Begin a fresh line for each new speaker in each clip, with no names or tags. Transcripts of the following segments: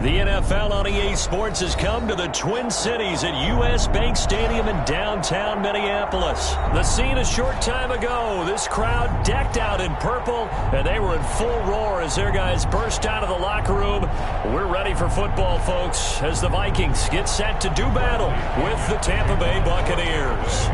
The NFL on EA Sports has come to the Twin Cities at US Bank Stadium in downtown Minneapolis. The scene a short time ago, this crowd decked out in purple, and they were in full roar as their guys burst out of the locker room. We're ready for football, folks, as the Vikings get set to do battle with the Tampa Bay Buccaneers.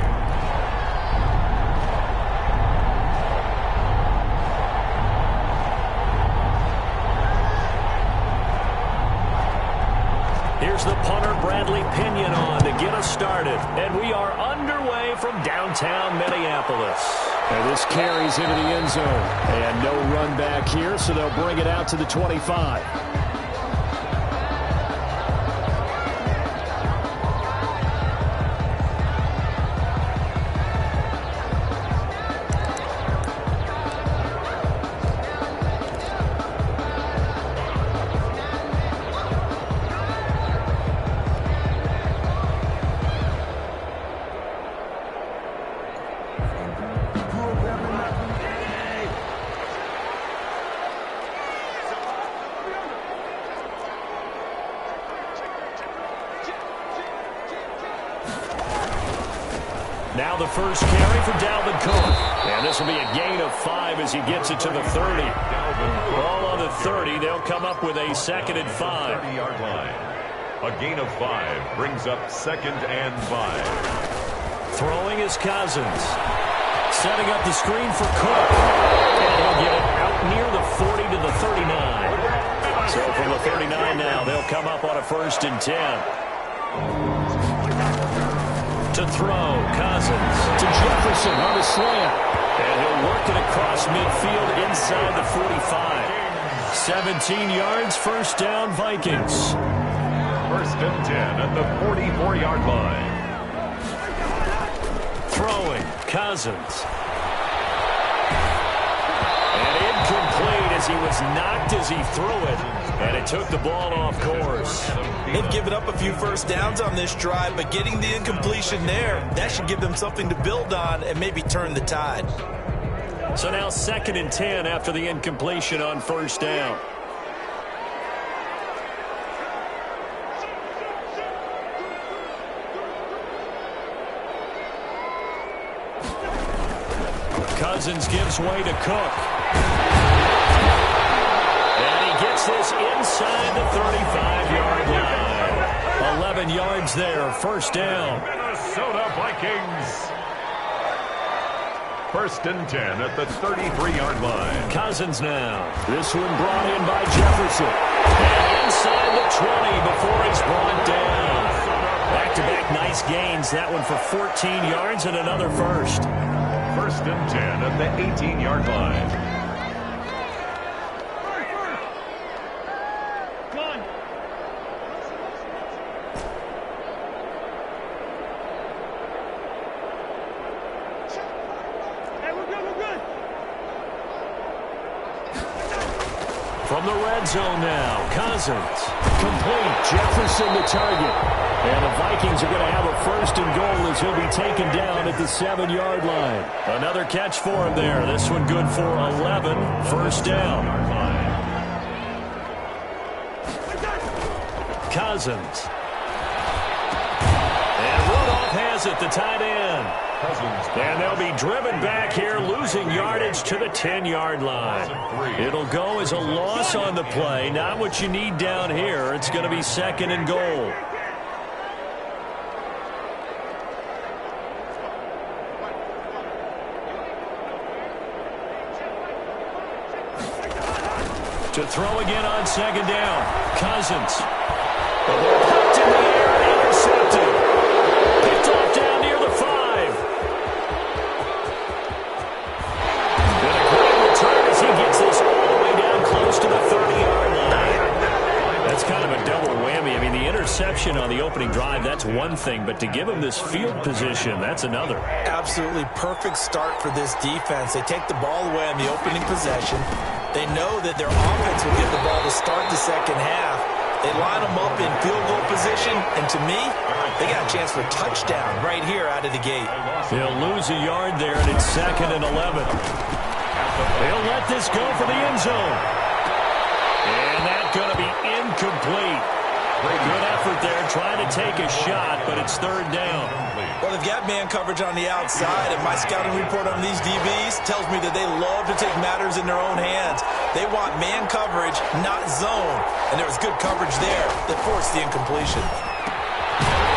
Here's the punter, Bradley Pinion, on to get us started. And we are underway from downtown Minneapolis.
And this carries into the end zone. And no run back here, so they'll bring it out to the 25.
Now the first carry for Dalvin Cook. And this will be a gain of 5 as he gets it to the 30. Ball on the 30. They'll come up with a 2nd and 5.
30-yard line. A gain of 5 brings up 2nd and 5.
Throwing is Cousins. Setting up the screen for Cook. And he'll get it out near the 40 to the 39. So from the 39 now, they'll come up on a 1st and 10. To throw, Cousins
to Jefferson on the slant.
And he'll work it across midfield inside the 45. 17 yards, 1st down, Vikings.
1st and 10 at the 44-yard line.
Throwing, Cousins. And incomplete as he was knocked as he threw it. And it took the ball off course.
They've given up a few 1st downs on this drive, but getting the incompletion there, that should give them something to build on and maybe turn the tide.
So now 2nd and 10 after the incompletion on 1st down. Cousins gives way to Cook. Gets this inside the 35-yard line. 11 yards there, 1st down.
Minnesota Vikings. 1st and 10 at the 33-yard line.
Cousins now.
This one brought in by Jefferson.
And inside the 20 before it's brought down. Back-to-back nice gains. That one for 14 yards and another 1st.
1st and 10 at the 18-yard line.
From the red zone now, Cousins.
Complete. Jefferson the target.
And the Vikings are going to have a 1st and goal as he'll be taken down at the 7-yard line. Another catch for him there. This one good for 11. 1st down. Cousins. And Rudolph has it, the tight end. And they'll be driven back here, losing yardage to the 10-yard line. It'll go as a loss on the play. Not what you need down here. It's going to be 2nd and goal. To throw again on 2nd down. Cousins. The ball popped in the air and intercepted. Picked off down near the 5. that's one thing, but to give them this field position, that's another.
Absolutely perfect start for this defense. They take the ball away on the opening possession. They know that their offense will get the ball to start the second half. They line them up in field goal position, and to me, they got a chance for a touchdown right here out of the gate.
He'll lose a yard there, and it's 2nd and 11. He'll let this go for the end zone. And that's going to be incomplete. Good effort there, trying to take a shot, but it's 3rd down.
Well, they've got man coverage on the outside, and my scouting report on these DBs tells me that they love to take matters in their own hands. They want man coverage, not zone. And there was good coverage there that forced the incompletion.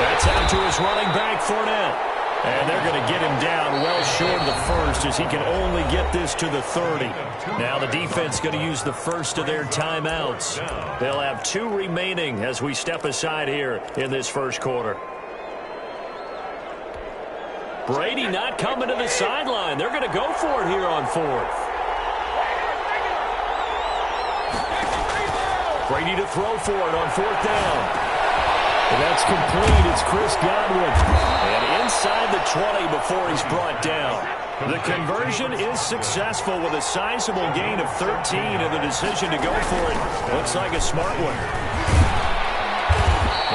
That's out to his running back, Fournette. And they're going to get him down well short of the first as he can only get this to the 30. Now the defense going to use the first of their timeouts. They'll have 2 remaining as we step aside here in this first quarter. Brady not coming to the sideline. They're going to go for it here on 4th. Brady to throw for it on 4th down.
And that's complete. It's Chris Godwin.
And inside the 20 before he's brought down. The conversion is successful with a sizable gain of 13, and the decision to go for it looks like a smart one.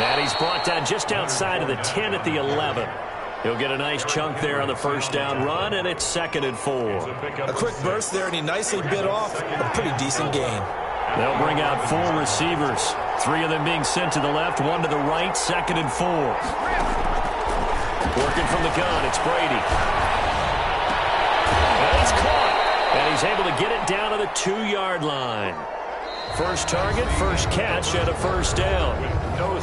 And he's brought down just outside of the 10 at the 11. He'll get a nice chunk there on the first down run, and it's 2nd and 4.
A quick burst there, and he nicely bit off a pretty decent gain.
They'll bring out 4 receivers. 3 of them being sent to the left, 1 to the right, 2nd and 4. Working from the gun, it's Brady. And it's caught. And he's able to get it down to the 2-yard line. First target, first catch, and a first down.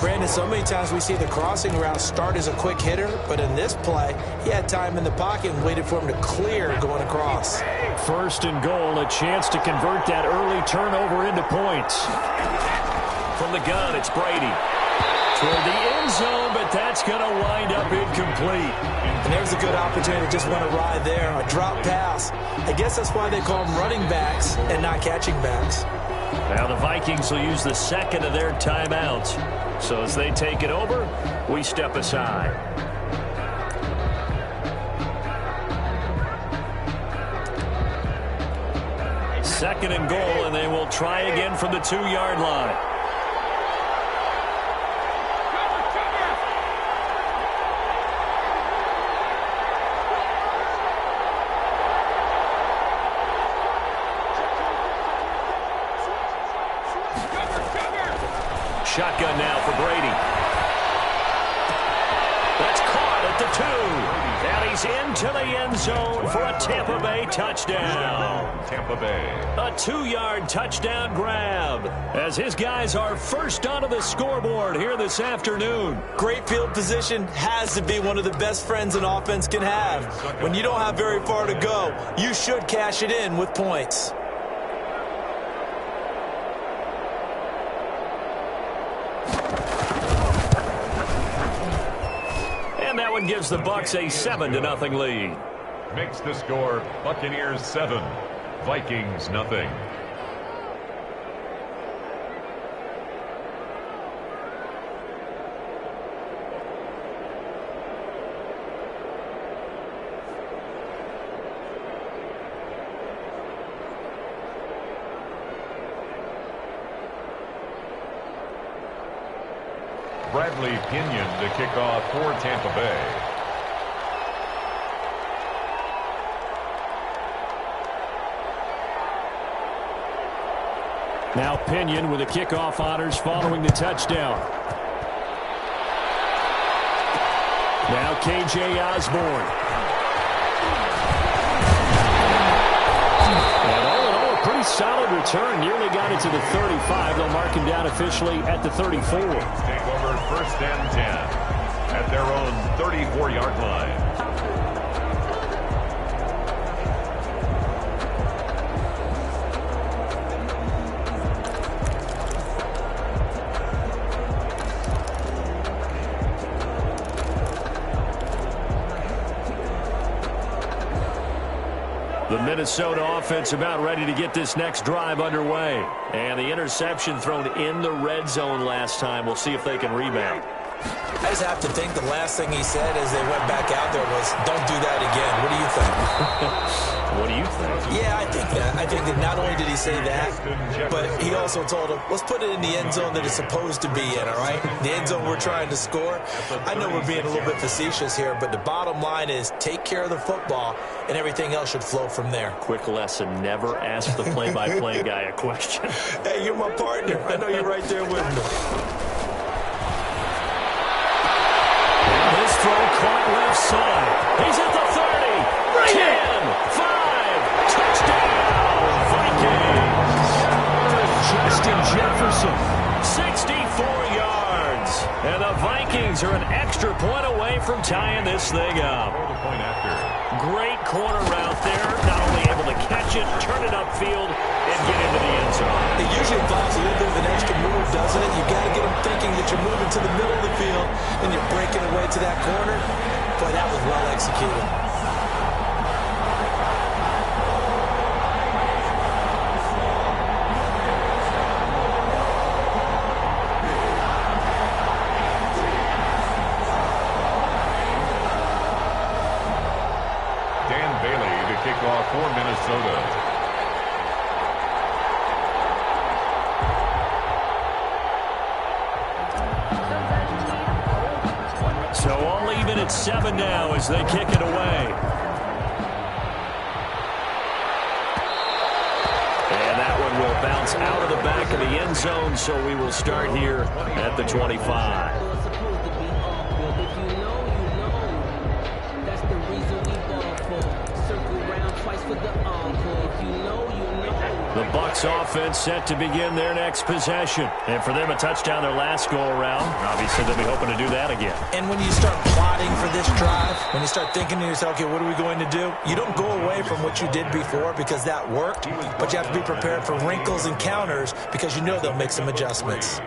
Brandon, so many times we see the crossing route start as a quick hitter, but in this play, he had time in the pocket and waited for him to clear going across.
1st and goal, a chance to convert that early turnover into points.
From the gun, it's Brady. Toward the end zone, but that's going to wind up incomplete.
And there's a good opportunity to just want to ride there, a drop pass. I guess that's why they call them running backs and not catching backs.
Now the Vikings will use the 2nd of their timeouts. So as they take it over, we step aside. Second and goal, and they will try again from the 2-yard line. Shotgun now for Brady. That's caught at the 2. And he's into the end zone for a Tampa Bay touchdown.
Tampa Bay.
A 2-yard touchdown grab as his guys are first onto the scoreboard here this afternoon.
Great field position has to be one of the best friends an offense can have. When you don't have very far to go, you should cash it in with points.
One gives the Bucs a 7-0 lead.
Makes the score Buccaneers 7, Vikings nothing. Bradley Pinion to kick off for Tampa Bay.
Now Pinion with the kickoff honors following the touchdown. Now K.J. Osborne. And all in all, a pretty solid return. Nearly got it to the 35. They'll mark him down officially at the 34.
Take over 1st and 10 at their own 34-yard line.
The Minnesota offense about ready to get this next drive underway. And the interception thrown in the red zone last time. We'll see if they can rebound.
I just have to think the last thing he said as they went back out there was, don't do that again. What do you think?
What do you think?
Yeah, I think that. I think that not only did he say that, but he also told him, let's put it in the end zone that it's supposed to be in, all right? The end zone we're trying to score. I know we're being a little bit facetious here, but the bottom line is take care of the football, and everything else should flow from there.
Quick lesson, never ask the play-by-play guy a question.
Hey, you're my partner. I know you're right there with me.
This throw caught left side. He's at the 30. 10, 5, touchdown, Vikings.
Justin Jefferson.
64 yards. And the Vikings are an extra point away from tying this thing up.
Point after.
Great corner route there. Not only able to catch it, turn it upfield, and get into the end zone.
It usually involves a little bit of an extra move, doesn't it? You've got to get them thinking that you're moving to the middle of the field and you're breaking away to that corner. Boy, that was well executed.
Kickoff for Minnesota.
So all even at 7 now as they kick it away. And that one will bounce out of the back of the end zone, so we will start here at the 25. The Bucs offense set to begin their next possession. And for them, a touchdown their last go-around. Obviously, they'll be hoping to do that again.
And when you start plotting for this drive, when you start thinking to yourself, okay, what are we going to do? You don't go away from what you did before because that worked, but you have to be prepared for wrinkles and counters because you know they'll make some adjustments.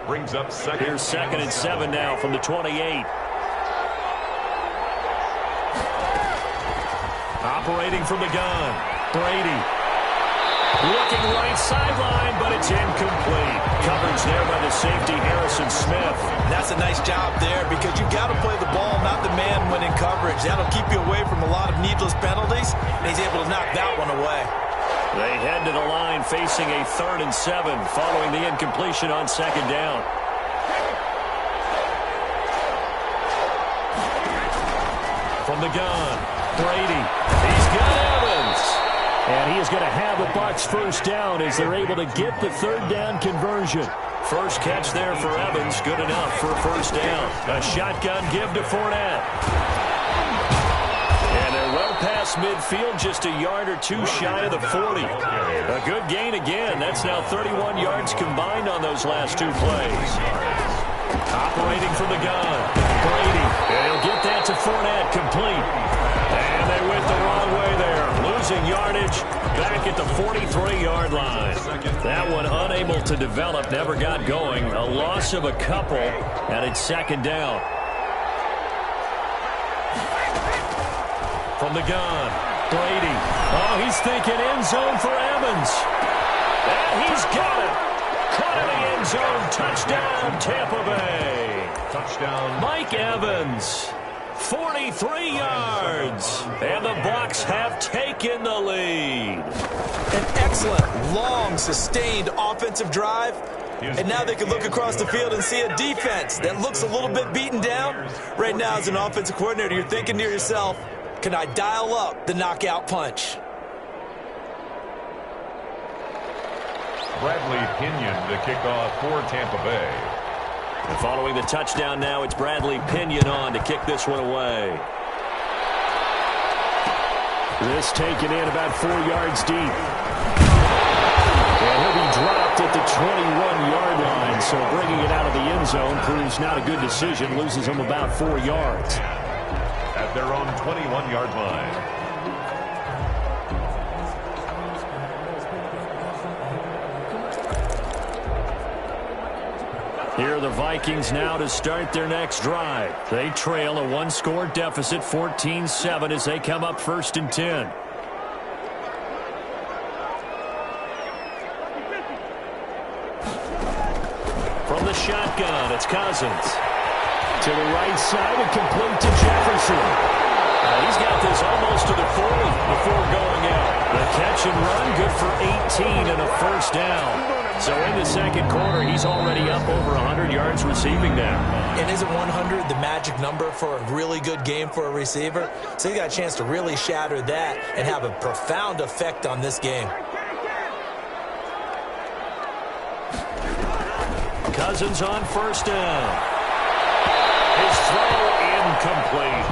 Brings up second.
Here's 2nd and 7 now from the 28. Operating from the gun, Brady. Looking right sideline, but it's incomplete. Coverage there by the safety, Harrison Smith.
That's a nice job there because you've got to play the ball, not the man when in coverage. That'll keep you away from a lot of needless penalties, and he's able to knock that one away.
They head to the line facing a 3rd and 7 following the incompletion on 2nd down. From the gun, Brady. He's got Evans.
And he is going to have the Bucs first down as they're able to get the 3rd down conversion.
First catch there for Evans. Good enough for a first down. A shotgun give to Fournette. And they're well past midfield, just a yard or two shy of the 40. A good gain again. That's now 31 yards combined on those last 2 plays. Operating from the gun, Brady. And he'll get that to Fournette, complete. And they went the wrong way there. Losing yardage back at the 43-yard line. That one unable to develop, never got going. A loss of a couple, and it's 2nd down. From the gun, Brady. Oh, he's thinking end zone for Evans. And he's got it. Caught in the end zone. Touchdown, Tampa Bay.
Touchdown.
Mike Evans. 43 yards, and the Bucs have taken the lead.
An excellent, long, sustained offensive drive, and now they can look across the field and see a defense that looks a little bit beaten down. Right now, as an offensive coordinator, you're thinking to yourself, can I dial up the knockout punch?
Bradley Pinion to kick off for Tampa Bay.
And following the touchdown now, it's Bradley Pinion on to kick this one away.
This taken in about 4 yards deep. And he'll be dropped at the 21-yard line, so bringing it out of the end zone proves not a good decision. Loses him about 4 yards.
At their own 21-yard line.
Here are the Vikings now to start their next drive. They trail a 1-score deficit, 14-7, as they come up 1st and 10. From the shotgun, it's Cousins.
To the right side and complete to Jefferson.
He's got this almost to the 40 before going out. The catch and run, good for 18 and a first down. So in the second quarter, he's already up over 100 yards receiving now.
And isn't 100 the magic number for a really good game for a receiver? So he got a chance to really shatter that and have a profound effect on this game.
Cousins on first down. His throw incomplete.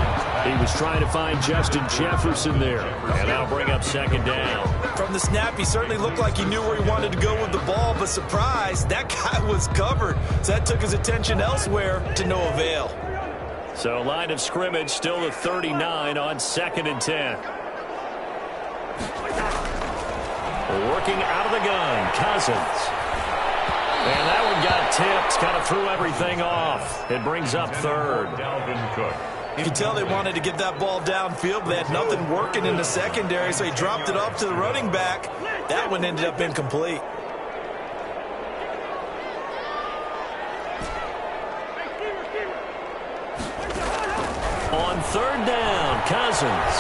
He was trying to find Justin Jefferson there.
And that'll bring up second down.
From the snap, he certainly looked like he knew where he wanted to go with the ball, but surprise, that guy was covered. So that took his attention elsewhere to no avail.
So line of scrimmage still at 39 on 2nd and 10. Working out of the gun, Cousins. And that one got tipped, kind of threw everything off. It brings up third.
Dalvin Cook.
You can tell they wanted to get that ball downfield, but they had nothing working in the secondary, so he dropped it off to the running back. That one ended up incomplete.
On third down, Cousins.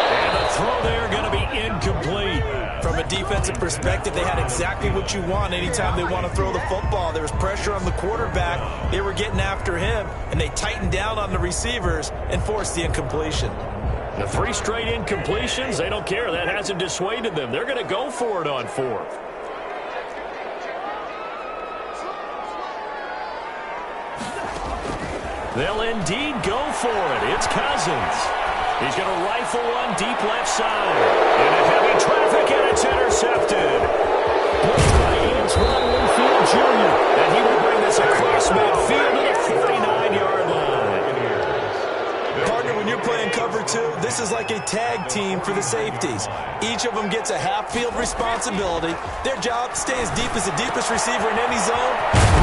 And the throw there going to be incomplete.
From a defensive perspective, they had exactly what you want anytime they want to throw the football. There was pressure on the quarterback. They were getting after him, and they tightened down on the receivers and forced the incompletion.
The 3 straight incompletions, they don't care. That hasn't dissuaded them. They're going to go for it on 4th. They'll indeed go for it. It's Cousins. He's going to rifle one deep left side. Into heavy traffic, and it's intercepted.
It's Ron Winfield Jr.
And he will bring this across midfield to the 49-yard line.
Partner, when you're playing cover 2, this is like a tag team for the safeties. Each of them gets a half-field responsibility. Their job, stay as deep as the deepest receiver in any zone,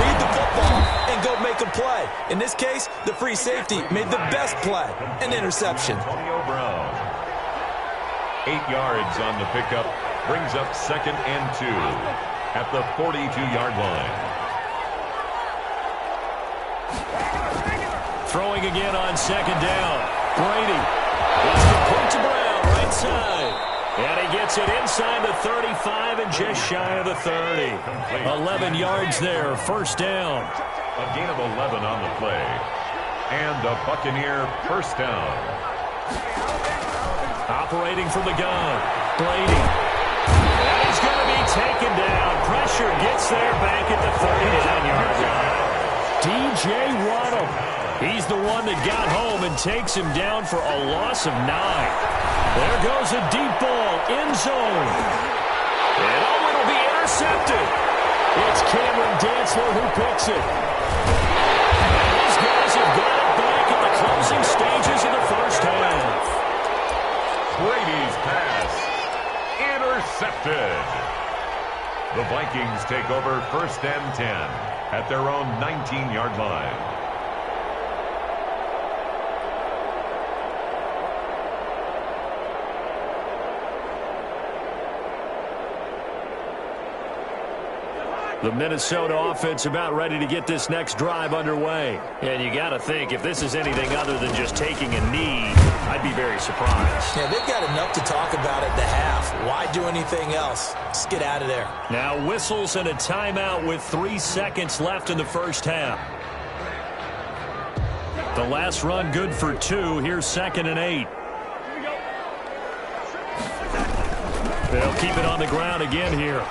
read the football, and go make a play. In this case, the free safety made the best play, an interception.
Antonio Brown. 8 yards on the pickup. Brings up 2nd and 2 at the 42-yard line.
Throwing again on 2nd down. Brady. It's complete to Brown, right side. And he gets it inside the 35 and just shy of the 30. 11 yards there, first down.
A gain of 11 on the play. And a Buccaneer first down.
Operating from the gun, Brady. And he's going to be taken down. Pressure gets there back at the 39-yard line.
DJ Waddle.
He's the one that got home and takes him down for a loss of 9. There goes a deep ball, end zone. And it'll be intercepted.
It's Cameron Dantzler who picks it.
And these guys have got it back at the closing stages of the first half.
Brady's pass. Intercepted. The Vikings take over 1st and 10 at their own 19-yard line.
The Minnesota offense about ready to get this next drive underway. And you got to think, if this is anything other than just taking a knee, I'd be very surprised.
Yeah, they've got enough to talk about at the half. Why do anything else? Just get out of there.
Now whistles and a timeout with 3 seconds left in the first half. The last run good for 2. Here's 2nd and 8. They'll keep it on the ground again here.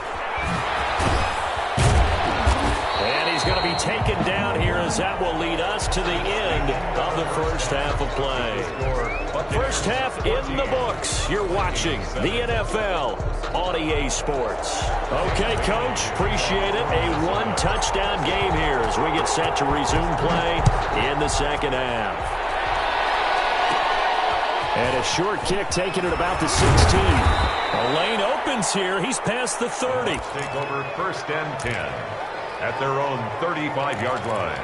And he's going to be taken down here as that will lead us to the end of the first half of play. First half in the books. You're watching the NFL on EA Sports. Okay, Coach, appreciate it. A 1-touchdown game here as we get set to resume play in the second half.
And a short kick taken at about the 16.
The lane opens here. He's past the 30.
Take over 1st and 10 at their own 35-yard line.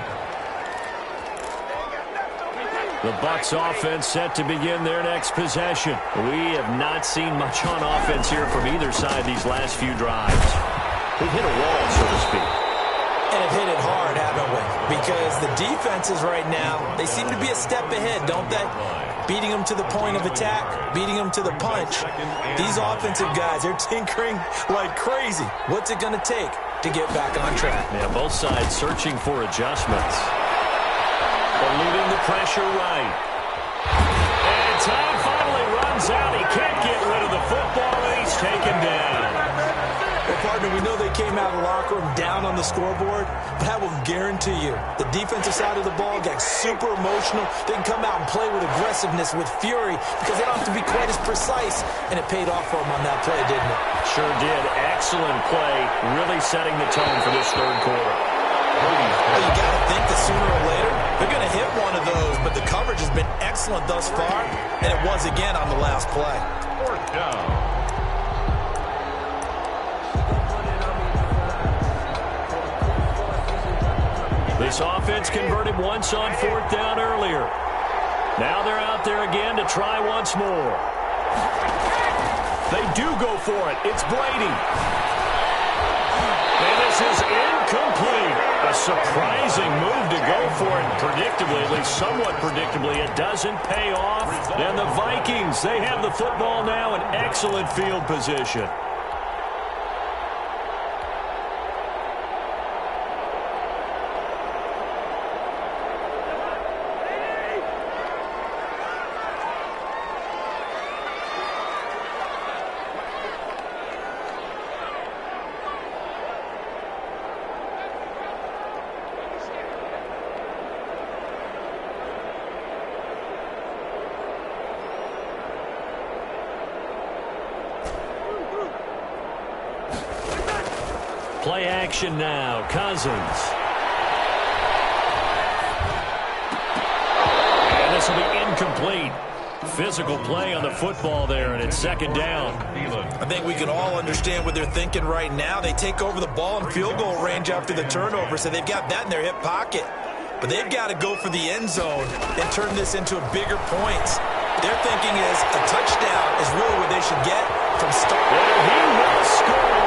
The Bucs offense set to begin their next possession. We have not seen much on offense here from either side these last few drives. We've hit a wall, so to speak.
And have hit it hard, haven't we? Because the defenses right now, they seem to be a step ahead, don't they? Beating them to the point of attack, beating them to the punch. These offensive guys, they're tinkering like crazy. What's it going to take to get back on track?
Yeah, both sides searching for adjustments. Eluding the pressure right. And time finally runs out. He can't get rid of the football, and he's taken down.
Well, partner, we know they came out of the locker room down on the scoreboard, but I will guarantee you the defensive side of the ball got super emotional. They can come out and play with aggressiveness, with fury, because they don't have to be quite as precise, and it paid off for them on that play, didn't it?
Sure did. Excellent play, really setting the tone for this third quarter.
Well, you got to think that sooner or later they're going to hit one of those, but the coverage has been excellent thus far, and it was again on the last play.
Fourth down.
This offense converted once on fourth down earlier. Now they're out there again to try once more. They do go for it. It's Brady. And this is incomplete. A surprising move to go for it. Predictably, at least somewhat predictably, it doesn't pay off. And the Vikings, they have the football now in excellent field position. Play action now. Cousins. And this will be incomplete. Physical play on the football there, and it's second down.
I think we can all understand what they're thinking right now. They take over the ball in field goal range after the turnover, so they've got that in their hip pocket. But they've got to go for the end zone and turn this into a bigger points. Their thinking is a touchdown is really what they should get from start.
And he will score.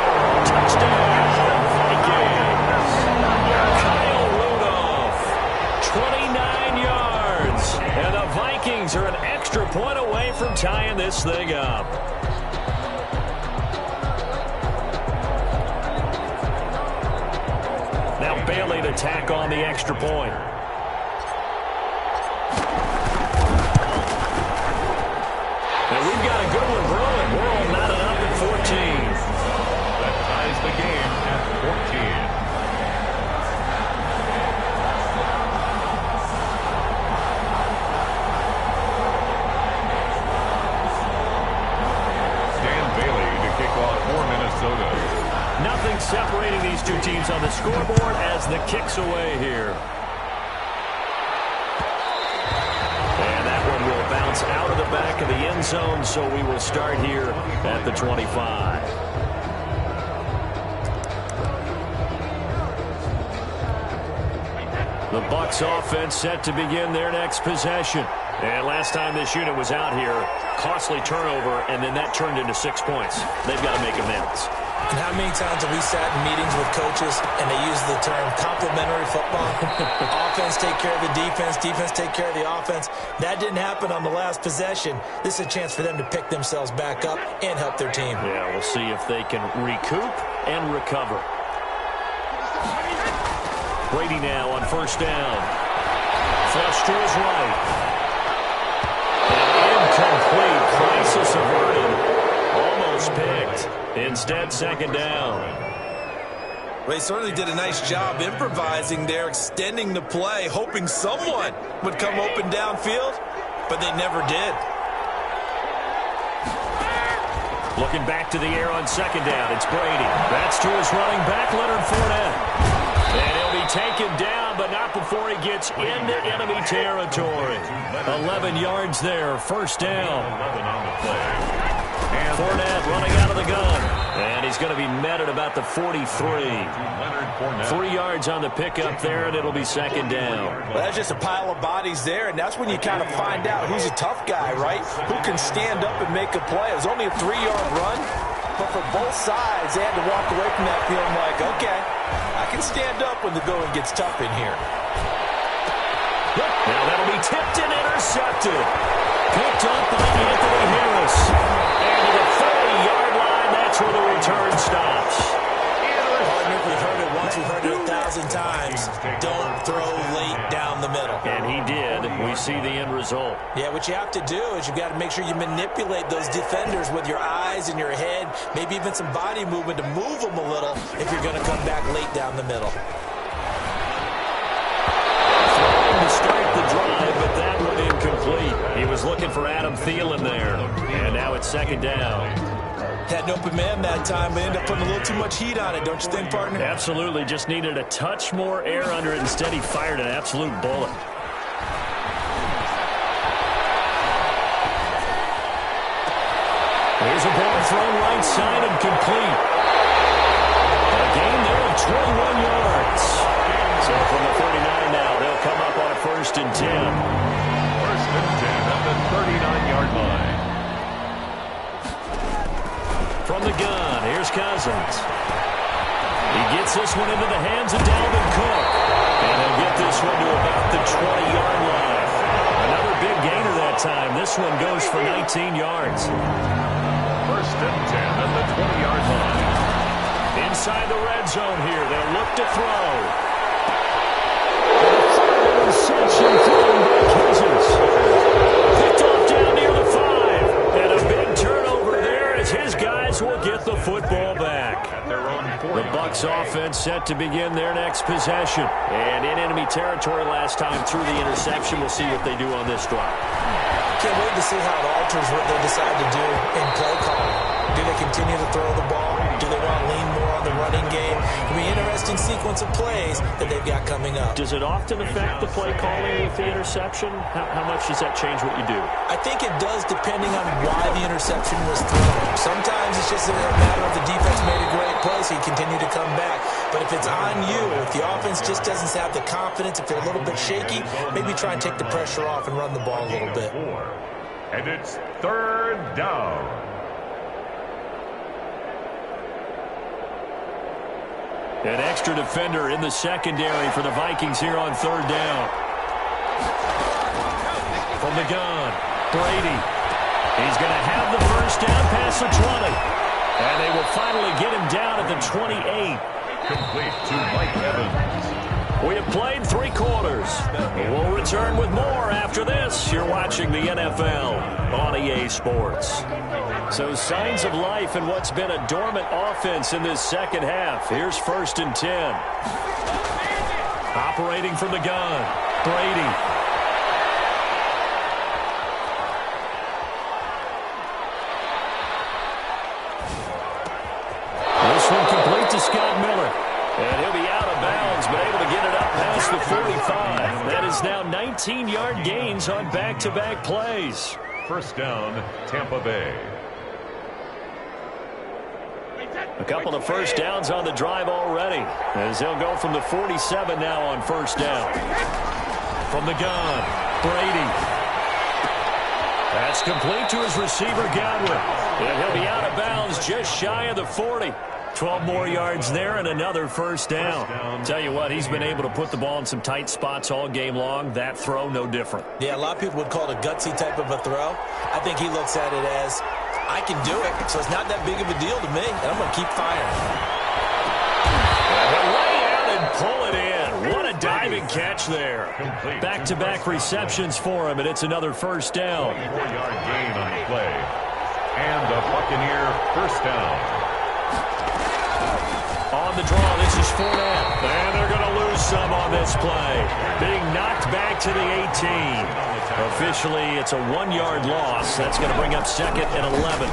Touchdown, Vikings. Kyle Rudolph, 29 yards. And the Vikings are an extra point away from tying this thing up. Now Bailey to tack on the extra point. And we've got a good one brewing. We're all knotted up at 14.
That ties the game at 14. Dan Bailey to kick off for Minnesota.
Nothing separating these two teams on the scoreboard as the kick's away here. And that one will bounce out of the back of the end zone, so we will start here at the 25. The Bucs offense set to begin their next possession. And last time this unit was out here, costly turnover, and then that turned into 6 points. They've got to make amends.
And how many times have we sat in meetings with coaches and they use the term complementary football? Offense take care of the defense, defense take care of the offense. That didn't happen on the last possession. This is a chance for them to pick themselves back up and help their team.
Yeah, we'll see if they can recoup and recover. Brady now on first down. Flush to his right. An incomplete. Crisis averted. Almost picked. Instead, second down.
Well, they certainly did a nice job improvising there, extending the play, hoping someone would come open downfield, but they never did.
Looking back to the air on second down. It's Brady. That's to his running back, Leonard Fournette. And he'll be taken down, but not before he gets into enemy territory. 11 yards there, first down.
11 on the play. And
Fournette running out of the gun. And he's going to be met at about the 43. 3 yards on the pickup there, and it'll be second down.
Well, that's just a pile of bodies there, and that's when you kind of find out who's a tough guy, right? Who can stand up and make a play. It was only a 3-yard run, but for both sides, they had to walk away from that feeling like, okay, I can stand up when the going gets tough in here.
Now that'll be tipped and intercepted. Picked up by Anthony Harris. And to the 40-yard line, that's where the return stops.
Partner, we've heard it once, we've heard it 1,000 times. Don't throw late down the middle.
And he did. We see the end result.
Yeah, what you have to do is you've got to make sure you manipulate those defenders with your eyes and your head, maybe even some body movement to move them a little if you're going to come back late down the middle.
To start the drive, but that one incomplete. He was looking for Adam Thielen there. And now it's second down.
Had an open man that time, but ended up putting a little too much heat on it, don't you think, partner?
Absolutely. Just needed a touch more air under it. Instead, he fired an absolute bullet. Here's a ball thrown right side and complete. A gain there of 21 yards. So from the 39 now, they'll come up on a 1st and 10.
1st and 10 at the 39-yard line.
From the gun, here's Cousins. He gets this one into the hands of Dalvin Cook. And he'll get this one to about the 20-yard line. Another big gainer that time. This one goes for 19 yards.
1st and 10 at the 20-yard line.
Inside the red zone here, they'll look to throw. Interception thrown by Cousins. Picked off down near the 5. And a big turnover there as his guys will get the football back. The Bucs offense set to begin their next possession. And in enemy territory last time through the interception. We'll see what they do on this drive.
Can't wait to see how it alters what they decide to do in play calling. Do they continue to throw the ball? Do they want to lean more on the running game? It'll be an interesting sequence of plays that they've got coming up.
Does it often affect the play calling with the interception? How much does that change what you do?
I think it does depending on why the interception was thrown. Sometimes it's just a matter of the defense made a great play, so you continue to come back. But if it's on you, if the offense just doesn't have the confidence, if they're a little bit shaky, maybe try and take the pressure off and run the ball a little bit.
And it's 3rd down.
An extra defender in the secondary for the Vikings here on 3rd down. From the gun, Brady. He's going to have the first down past the 20. And they will finally get him down at the 28.
Complete to Mike Evans.
We have played 3 quarters. We'll return with more after this. You're watching the NFL on EA Sports. So signs of life in what's been a dormant offense in this second half. Here's 1st and 10. Operating from the gun, Brady. This one complete to Scott Miller. And he'll be out of bounds, but able to get it up past the 45. That is now 19-yard gains on back-to-back plays.
1st down, Tampa Bay.
A couple of first downs on the drive already, as they'll go from the 47 now on 1st down. From the gun, Brady. That's complete to his receiver, Godwin. And he'll be out of bounds just shy of the 40. 12 more yards there and another 1st down. Tell you what, he's been able to put the ball in some tight spots all game long. That throw, no different.
Yeah, a lot of people would call it a gutsy type of a throw. I think he looks at it as, I can do it, so it's not that big of a deal to me, and I'm going to keep firing.
And lay out and pull it in. What a diving catch there. Back-to-back receptions for him, and it's another 1st down.
4-yard gain on the play. And the Buccaneer 1st down.
On the draw, this is Fournette. And they're going to lose some on this play. Being knocked back to the 18. Officially, it's a 1-yard loss. That's going to bring up 2nd and 11.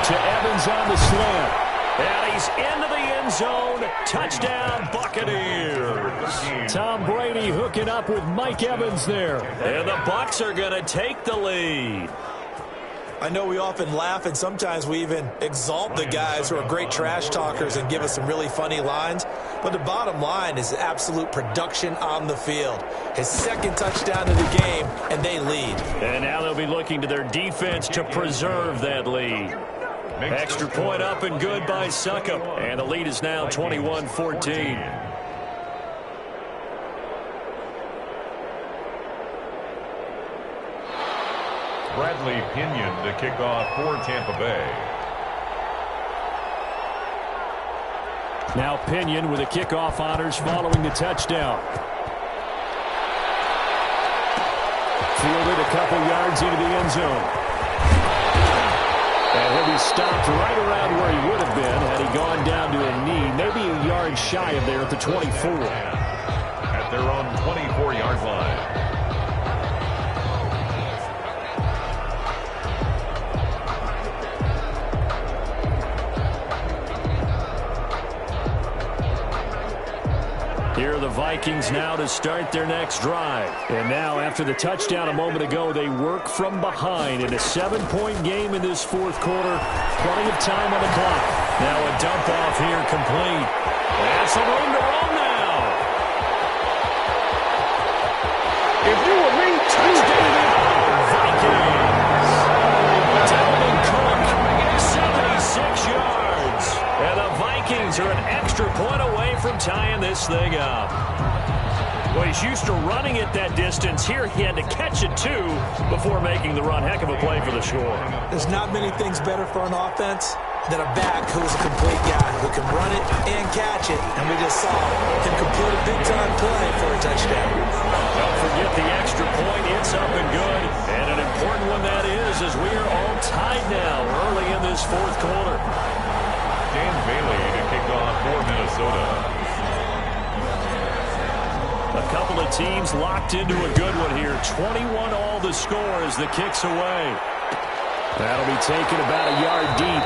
To Evans on the slant. And he's into the end zone. Touchdown, Buccaneers. Tom Brady hooking up with Mike Evans there. And the Bucs are going to take the lead.
I know we often laugh, and sometimes we even exalt the guys who are great trash talkers and give us some really funny lines. But the bottom line is absolute production on the field. His 2nd touchdown of the game, and they lead.
And now they'll be looking to their defense to preserve that lead. Extra point up and good by Succop. And the lead is now 21-14.
Bradley Pinion to kick off for Tampa Bay.
Now Pinion with the kickoff honors following the touchdown. Fielded a couple yards into the end zone. And he'll be stopped right around where he would have been had he gone down to a knee, maybe a yard shy of there at the 24.
At their own 24-yard line.
Here are the Vikings now to start their next drive. And now, after the touchdown a moment ago, they work from behind in a 7-point game in this fourth quarter. Plenty of time on the clock. Now a dump off here complete. That's some room to roll now.
If you were me,
Touchdown, Vikings. Dalvin Cook, 76 yards. And the Vikings are an extra point away from tying this thing up. Well, he's used to running it that distance. Here he had to catch it, too, before making the run. Heck of a play for the score.
There's not many things better for an offense than a back who is a complete guy who can run it and catch it. And we just saw him complete a big-time play for a touchdown.
Don't forget the extra point. It's up and good. And an important one that is, as we are all tied now early in this fourth quarter.
Dan Bailey to kick off for Minnesota.
A couple of teams locked into a good one here. 21 all the score as the kick's away. That'll be taken about a yard deep.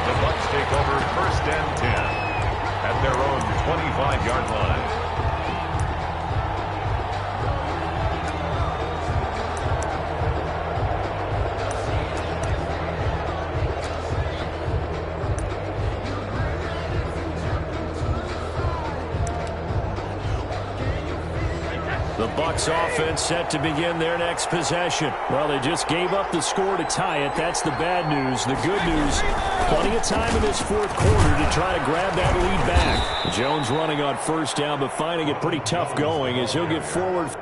The Bucs take over 1st and 10 at their own 25-yard line.
The Bucs offense set to begin their next possession. Well, they just gave up the score to tie it. That's the bad news. The good news, plenty of time in this fourth quarter to try to grab that lead back. Jones running on 1st down, but finding it pretty tough going as he'll get forward.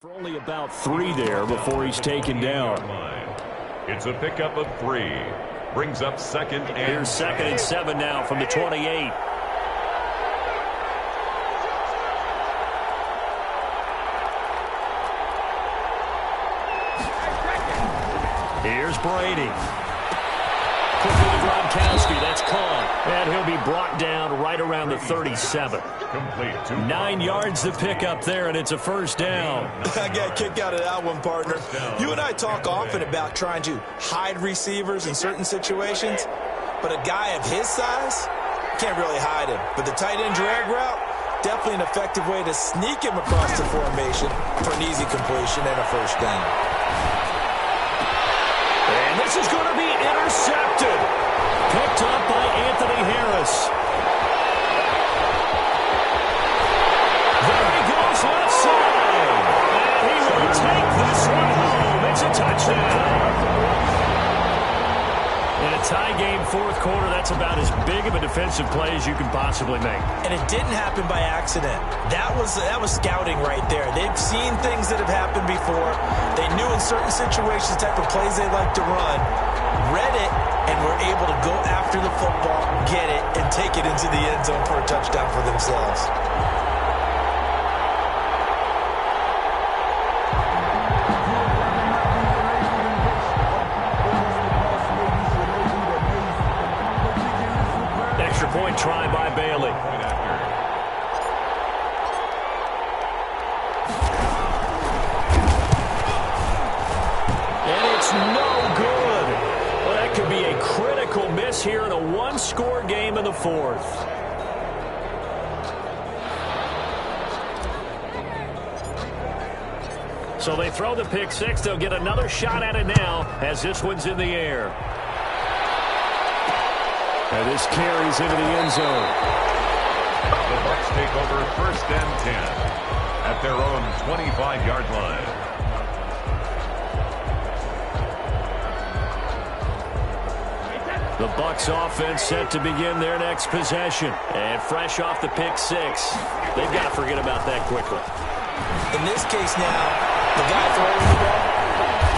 For only about 3 there before he's taken down.
It's a pickup of 3. Brings up 2nd and...
Here's 2nd and 7 now from the 28. Here's Brady. Quickly to Gronkowski. That's caught. And he'll be brought down right around the 37.
Complete.
9 yards to pick up there, and it's a 1st down.
I got a kick out of that one, partner. You and I talk often about trying to hide receivers in certain situations, but a guy of his size can't really hide him. But the tight end drag route, definitely an effective way to sneak him across the formation for an easy completion and a 1st down.
And this is going to be intercepted. Picked up by Anthony Harris. There he goes left side. And he will take this one home. It's a touchdown. In a tie game fourth quarter, that's about as big of a defensive play as you can possibly make.
And it didn't happen by accident. That was scouting right there. They've seen things that have happened before. They knew in certain situations the type of plays they like to run, read it, and were able to go after the football, get it, and take it into the end zone for a touchdown for themselves.
Extra point try by Bailey. And it's no good. Well, that could be a critical miss here in a one-score game in the fourth. So they throw the pick six. They'll get another shot at it now as this one's in the air.
And this carries into the end zone.
The Bucs take over 1st and 10 at their own 25-yard line.
The Bucs offense set to begin their next possession. And fresh off the pick 6, they've got to forget about that quickly.
In this case now, the guy throwing the ball,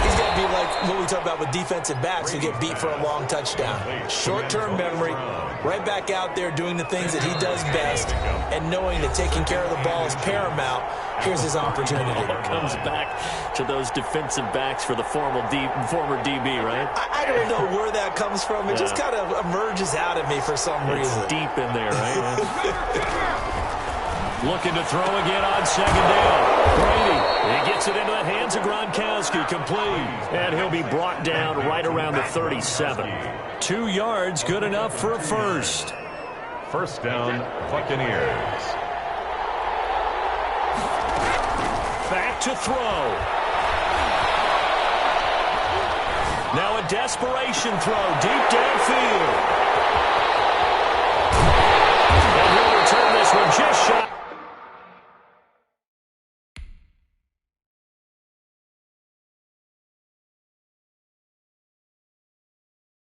he's got to be like what we talk about with defensive backs who get beat for a long touchdown. Short-term memory, right back out there doing the things that he does best, and knowing that taking care of the ball is paramount. Here's his opportunity.
It comes back to those defensive backs for the former DB, right?
I don't know where that comes from. It just kind of emerges out of me for some reason.
It's deep in there, right? Looking to throw again on 2nd down. Brady, he gets it into the hands of Gronkowski, complete. And he'll be brought down right around the 37. 2 yards, good enough for a first.
1st down, Buccaneers.
Back to throw. Now a desperation throw deep downfield. And he'll return this one just shot.